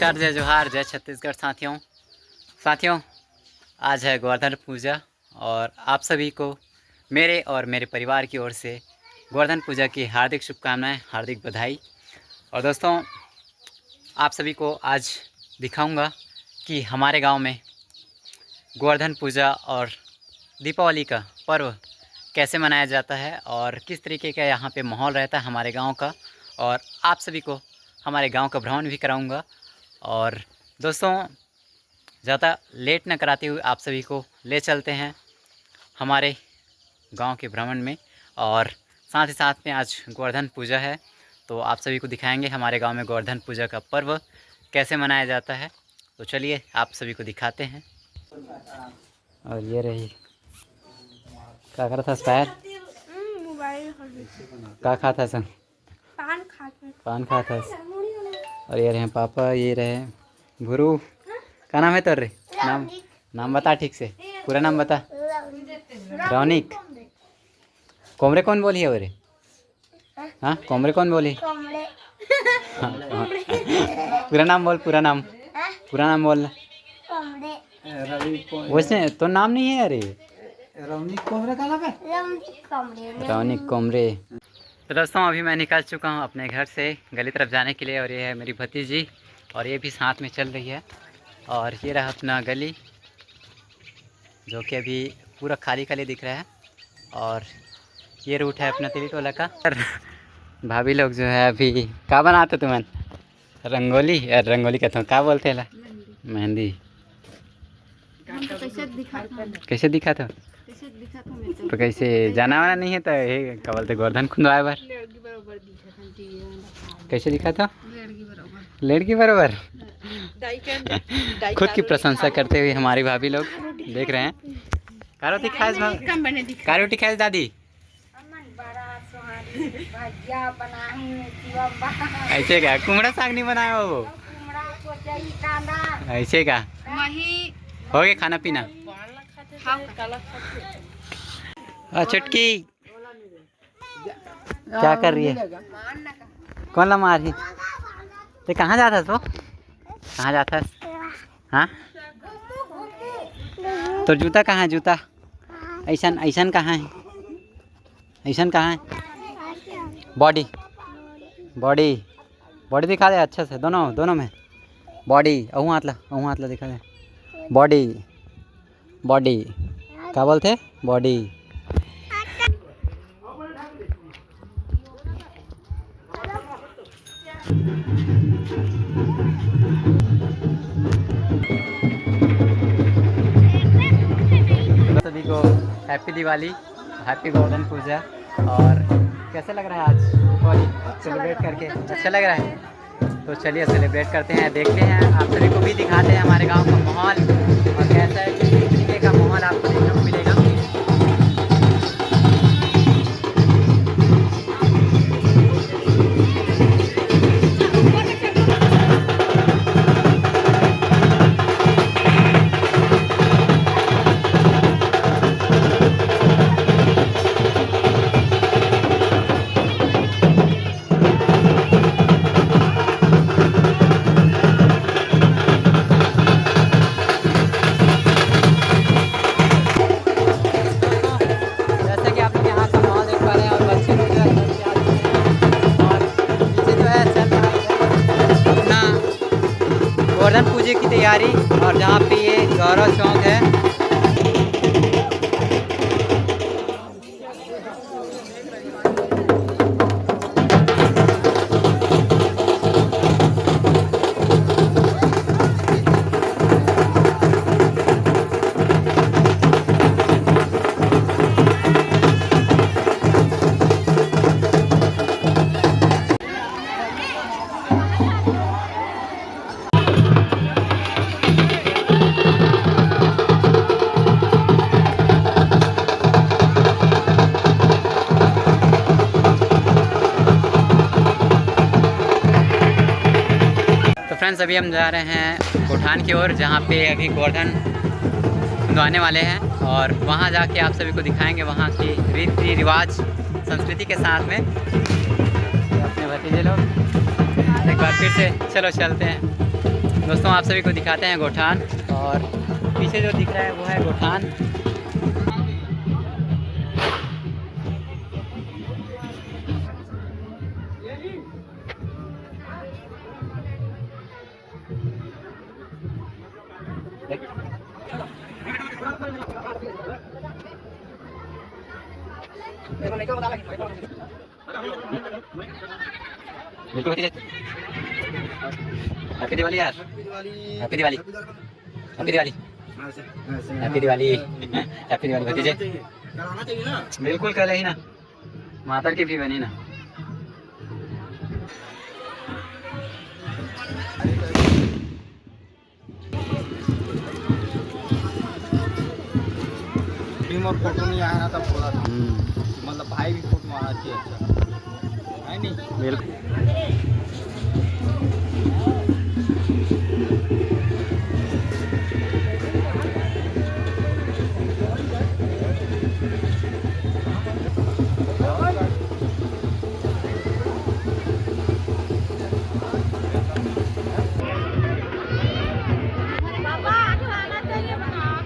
नमस्कार, जय जोहार, जय छत्तीसगढ़ साथियों। आज है गोवर्धन पूजा और आप सभी को मेरे और मेरे परिवार की ओर से गोवर्धन पूजा की हार्दिक शुभकामनाएं, हार्दिक बधाई। और दोस्तों, आप सभी को आज दिखाऊंगा कि हमारे गांव में गोवर्धन पूजा और दीपावली का पर्व कैसे मनाया जाता है और किस तरीके का यहाँ पे माहौल रहता है हमारे गांव का। और आप सभी को हमारे गांव का भ्रमण भी कराऊंगा। और दोस्तों, ज़्यादा लेट न कराते हुए आप सभी को ले चलते हैं हमारे गांव के भ्रमण में। और साथ ही साथ में आज गोवर्धन पूजा है, तो आप सभी को दिखाएंगे हमारे गांव में गोवर्धन पूजा का पर्व कैसे मनाया जाता है। तो चलिए आप सभी को दिखाते हैं। और ये रही, क्या कर रहा था पैर? क्या खाता था? पान खाता। और ये रहे पापा, ये रहे गुरु। क्या नाम है तेरे? नाम बता ठीक से, पूरा नाम बता। रौनिक। कोमरे कौन बोली है ओरे? हाँ, कोमरे कौन बोली? पूरा नाम बोल, पूरा नाम बोल। वैसे तो नाम नहीं है। अरे रौनिक कोमरे का नाम है? रौनिक कोमरे। तो दोस्तों, अभी मैं निकल चुका हूँ अपने घर से गली तरफ जाने के लिए। और ये है मेरी भतीजी और ये भी साथ में चल रही है। और ये रहा अपना गली जो कि अभी पूरा खाली खाली दिख रहा है। और ये रूट है अपना तिली टोला का। भाभी लोग जो है अभी क्या बनाते तुमन? रंगोली। यार रंगोली कहते हो, क्या बोलते हैं? मेहंदी। कैसे दिखा था? तो कैसे जाना वाना नहीं है तो ये क्या बोलते, गोवर्धन खुंदवाए बार कैसे दिखा था? लड़की बराबर। खुद की प्रशंसा करते हुए हमारी भाभी लोग देख रहे हैं। का रोटी खाए दादी? ऐसे क्या कुमड़ा साग नहीं बनाया वो? ऐसे क्या हो गया खाना पीना? चुटकी क्या कर रही है? कौन ला मार रही? तो कहाँ जाता तो? कहाँ जाता? हाँ, तो जूता कहाँ है? जूता ऐसन ऐसन कहाँ है? ऐसन कहाँ है? बॉडी दिखा दे अच्छे से, दोनों में बॉडी। अहूँ हाथ ला दिखा दे। बॉडी क्या बोलते? बॉडी। सभी को हैप्पी दिवाली, हैप्पी गोवर्धन पूजा। और कैसे लग रहा है आज दीपावली सेलिब्रेट करके? अच्छा लग रहा है। तो चलिए सेलिब्रेट करते हैं, देखते हैं, आप सभी को भी दिखाते हैं हमारे गांव का माहौल और कैसा है, किस तरीके का माहौल आपको देखने को मिलेगा। गोवर्धन पूजा की तैयारी, और जहाँ पे ये गौरव चौक है। फ्रेंड्स, अभी हम जा रहे हैं कोठान की ओर, जहाँ पे अभी गोवर्धन खुंदवाने वाले हैं। और वहाँ जाके आप सभी को दिखाएंगे वहाँ की रीति रिवाज संस्कृति के साथ में। अपने भतीजे लोग एक बार फिर से चलो चलते हैं। दोस्तों आप सभी को दिखाते हैं गोठान, और पीछे जो दिख रहा है वो है गोठान। हैप्पी दिवाली यार, happy Diwali, happy Diwali, happy Diwali, happy Diwali भतीजे। बिल्कुल कल ही ना, माता की भी बनी ना। और फोटो नहीं आया ना तब बोला था, मतलब भाई भी फोटो आना चाहिए। अच्छा है नहीं? बिल्कुल।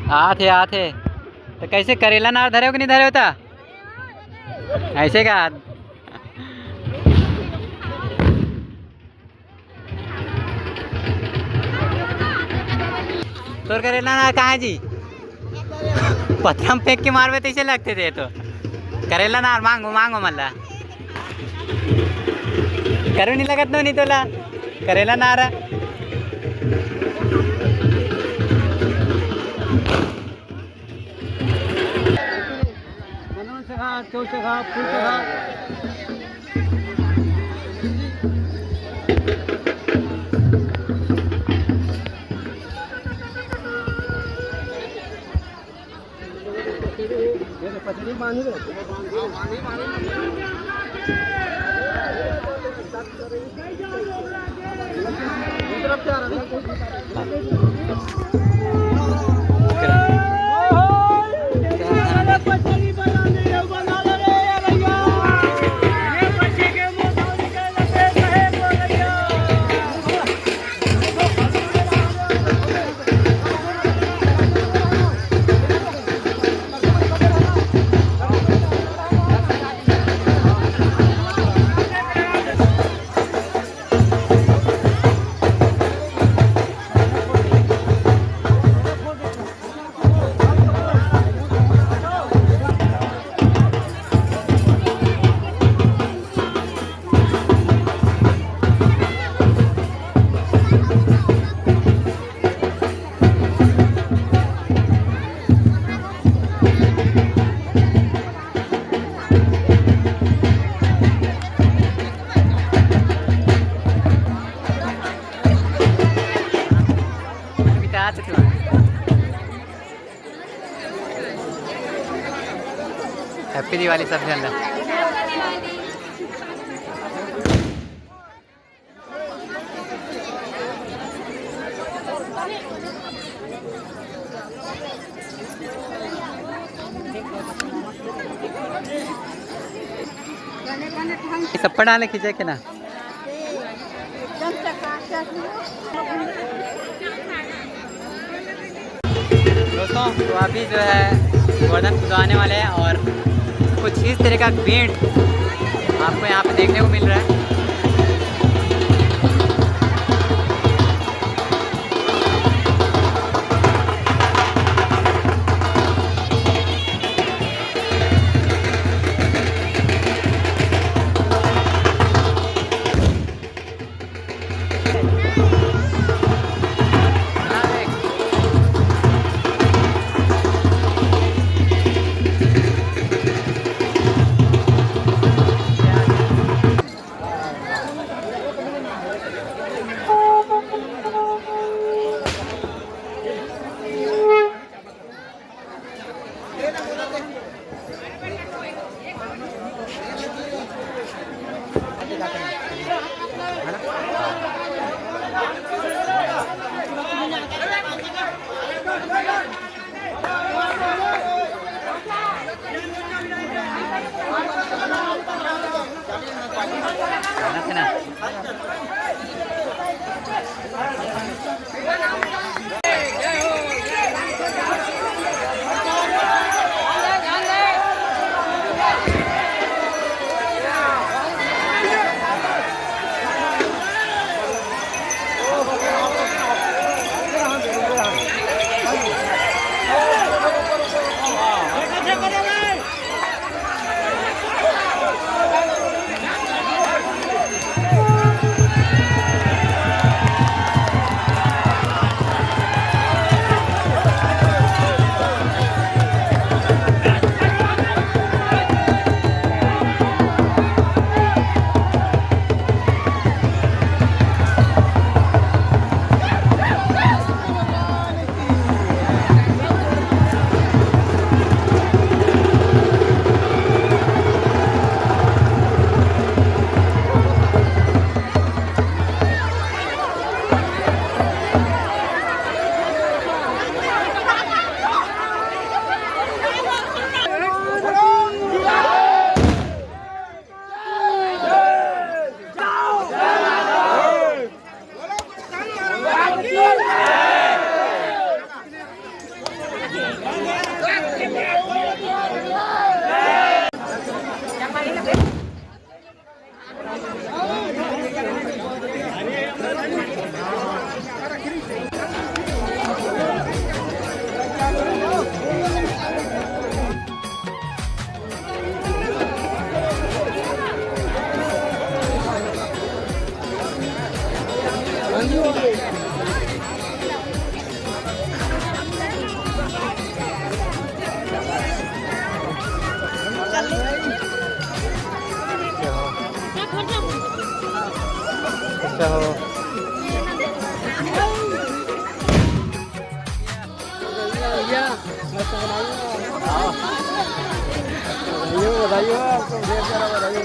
आथे तो कैसे करेला नार धरे हो कि नहीं धरे होता ऐसे का? तो करेला नार कहाँ है जी? पत्थर में फेंक के मारवे तो ऐसे लगते थे। तो करेला नार मांगो मांगो मल्ला करो नहीं लगत नो नहीं तोला करेला नार हैप्पी दिवाली सबसे अंदर। सब पर डाले खींचे के ना। दोस्तों तो अभी जो है गोवर्धन पूजा आने वाले हैं, और कुछ इस तरह का भीड़ आपको यहाँ पे देखने को मिल रहा है। अच्छा हो बधाई हो आपको, ढेर सारा बधाई हो।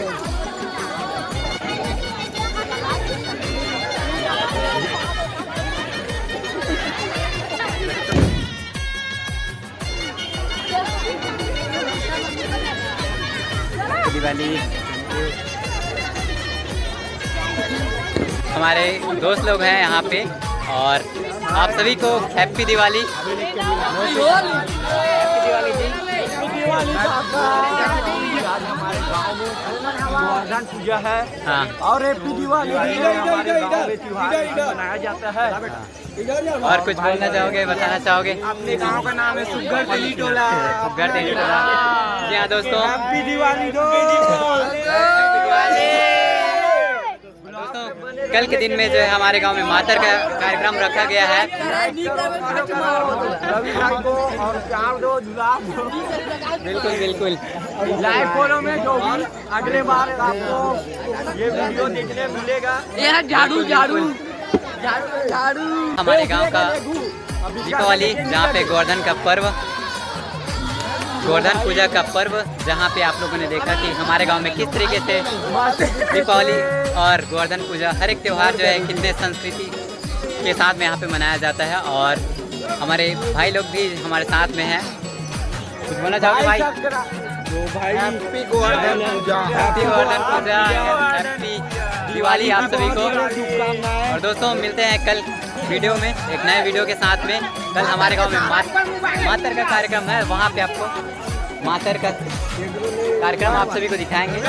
दिवाली हमारे दोस्त लोग हैं यहाँ पे और आप सभी को हैप्पी दिवाली। आज हमारे गांव में गोवर्धन पूजा है। हाँ और हैप्पी दिवाली हमारे गांव में त्योहार मनाया जाता है। और कुछ बोलना चाहोगे, बताना चाहोगे? अपने गांव का नाम है सुग्गर तेली टोला। सुग्गर तेली टोला। जी हाँ दोस्तों, हैप्पी दिवाली दोस्तों कल के दिन में जो है हमारे गांव में मातर का कार्यक्रम रखा गया है। रविवार को और चार दो जुलाब बिल्कुल बिल्कुल लाइव फॉलो में जो भी अगले बार आपको ये वीडियो देखने मिलेगा। झाड़ू झाड़ू झाड़ू हमारे गांव का दीपावली, जहाँ पे गोवर्धन का पर्व, गोवर्धन पूजा का पर्व, जहाँ पे आप लोगों ने देखा कि हमारे गांव में किस तरीके से दीपावली और गोवर्धन पूजा, हर एक त्यौहार जो है कितने संस्कृति के साथ में यहाँ पे मनाया जाता है। और हमारे भाई लोग भी हमारे साथ में हैं। कुछ बोलना चाहोगे भाई? हैप्पी गोवर्धन पूजा, हैप्पी गोवर्धन पूजा, हैप्पी दिवाली आप सभी को। और दोस्तों मिलते हैं कल वीडियो में, एक नए वीडियो के साथ में। कल हमारे गांव में मातर का कार्यक्रम है, वहां पे आपको मातर का कार्यक्रम आप सभी को दिखाएंगे। ठीक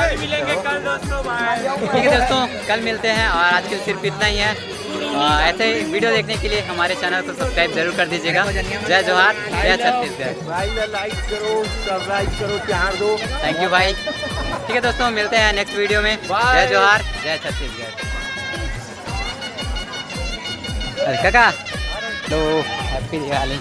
है दोस्तों, कल मिलते हैं और आज के लिए सिर्फ इतना ही है। ऐसे वीडियो देखने के लिए हमारे चैनल को सब्सक्राइब जरूर कर दीजिएगा। जय जोहार, जय छत्तीसगढ़। भाई लाइक करो, सब्सक्राइब करो, प्यार दो। थैंक यू भाई। ठीक है दोस्तों, मिलते हैं नेक्स्ट वीडियो में। जय जोहार, जय छत्तीसगढ़। अरे काका तो हैप्पी दिवाली।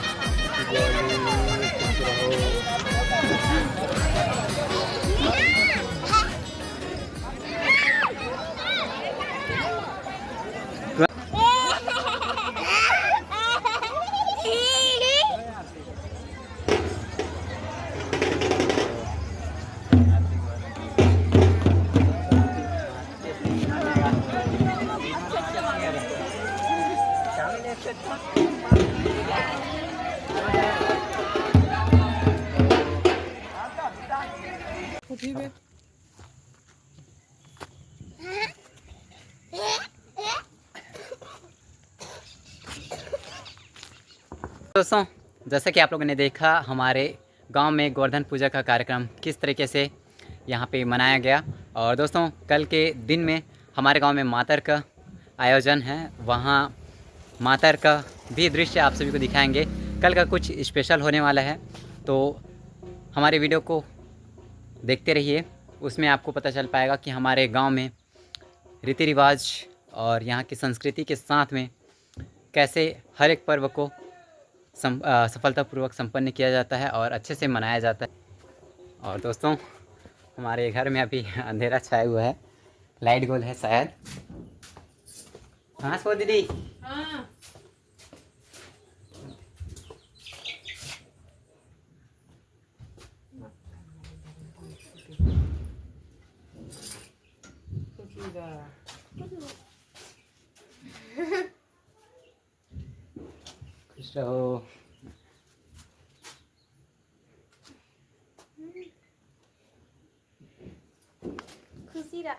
दोस्तों जैसा कि आप लोगों ने देखा, हमारे गांव में गोवर्धन पूजा का कार्यक्रम किस तरीके से यहाँ पे मनाया गया। और दोस्तों कल के दिन में हमारे गांव में मातर का आयोजन है, वहाँ मातर का भी दृश्य आप सभी को दिखाएंगे। कल का कुछ स्पेशल होने वाला है, तो हमारे वीडियो को देखते रहिए। उसमें आपको पता चल पाएगा कि हमारे गांव में रीति रिवाज और यहाँ की संस्कृति के साथ में कैसे हर एक पर्व को सफलतापूर्वक संपन्न किया जाता है और अच्छे से मनाया जाता है। और दोस्तों हमारे घर में अभी अंधेरा छाया हुआ है, लाइट गोल है शायद। हाँ सो दीदी। हाँ। खुश रहो। खुशी रहा।